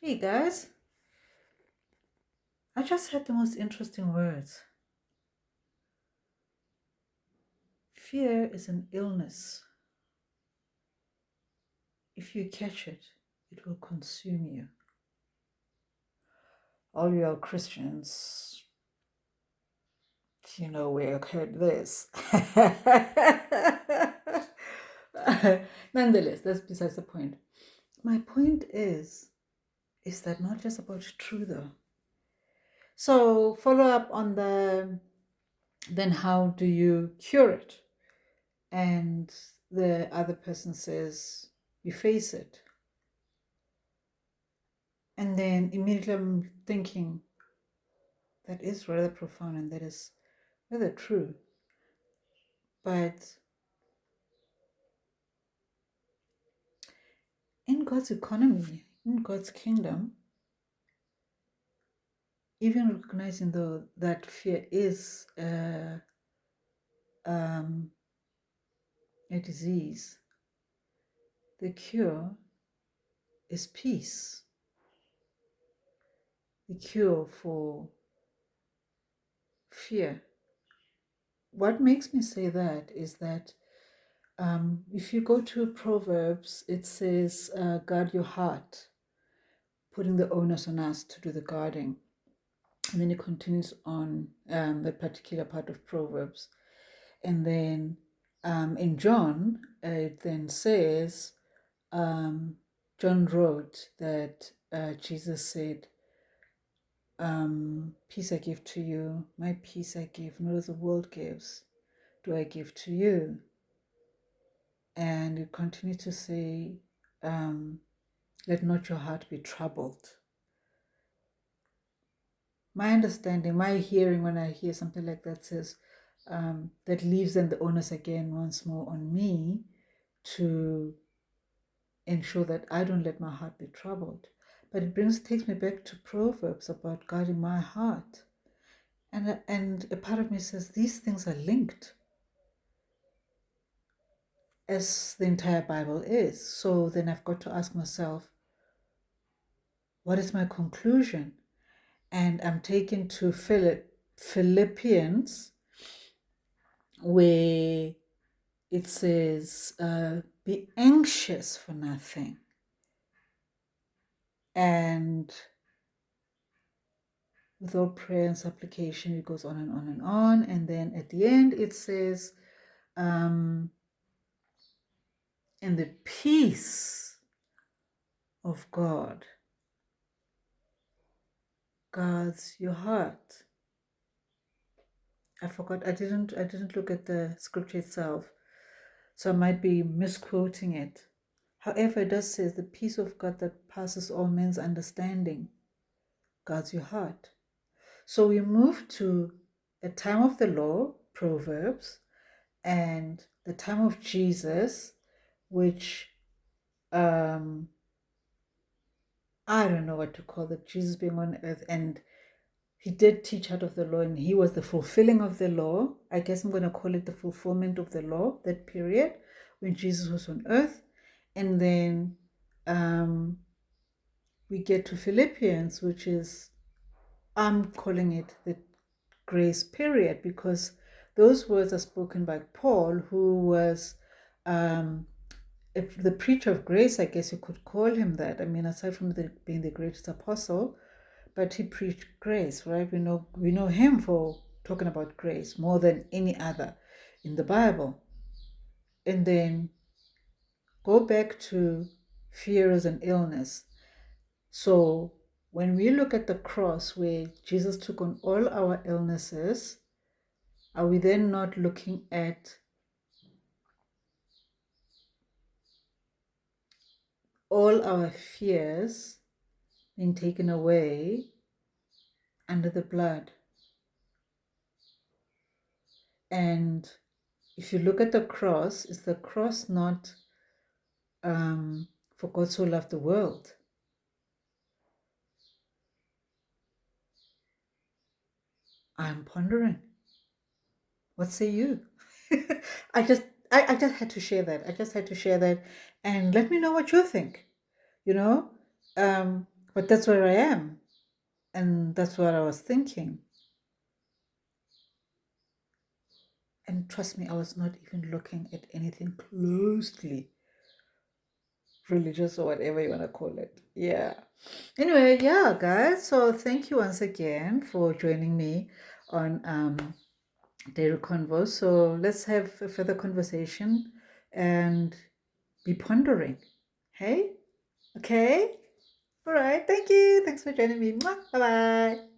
Hey guys, I just had the most interesting words. Fear is an illness. If you catch it, it will consume you. All you are Christians, you know where I heard this. Nonetheless, that's besides the point. My point is that not just about true though. So follow up on then how do you cure it? And the other person says, you face it. And then immediately I'm thinking, that is rather profound and that is rather true. But in God's economy, in God's kingdom, even recognizing though that fear is a disease, the cure is peace. The cure for fear. What makes me say that is that if you go to Proverbs, it says, guard your heart, putting the onus on us to do the guarding. And then it continues on that particular part of Proverbs. And then in John, it then says, John wrote that Jesus said, peace I give to you, my peace I give, not as the world gives, do I give to you. And it continues to say, let not your heart be troubled. My understanding, my hearing when I hear something like that says, that leaves then the onus again once more on me to ensure that I don't let my heart be troubled. But it takes me back to Proverbs about guarding my heart. And a part of me says these things are linked, as the entire Bible is. So then I've got to ask myself, what is my conclusion? And I'm taken to Philippians, where it says, be anxious for nothing. And with all prayer and supplication, it goes on and on and on. And then at the end, it says, and the peace of God guards your heart. I forgot, I didn't look at the scripture itself, so I might be misquoting it. However, it does say the peace of God that passes all men's understanding guards your heart. So we move to a time of the law, Proverbs, and the time of Jesus, which I don't know what to call it, Jesus being on earth, and he did teach out of the law, and he was the fulfilling of the law. I guess I'm going to call it the fulfillment of the law, that period when Jesus was on earth. And then we get to Philippians, which is, I'm calling it the grace period, because those words are spoken by Paul, who was the preacher of grace, I guess you could call him that. I mean, aside from being the greatest apostle, but he preached grace, right? We know him for talking about grace more than any other in the Bible. And then go back to fear as an illness. So when we look at the cross where Jesus took on all our illnesses, are we then not looking at all our fears being taken away under the blood? And if you look at the cross, is the cross not for God so loved the world? I'm pondering. What say you? I just I just had to share that. I just had to share that, and let me know what you think. You know, But that's where I am. And that's what I was thinking. And trust me, I was not even looking at anything closely religious or whatever you want to call it. Yeah. Anyway, yeah, guys. So thank you once again for joining me on Daily Convo. So let's have a further conversation and be pondering. Hey? Okay? All right. Thank you. Thanks for joining me. Bye bye.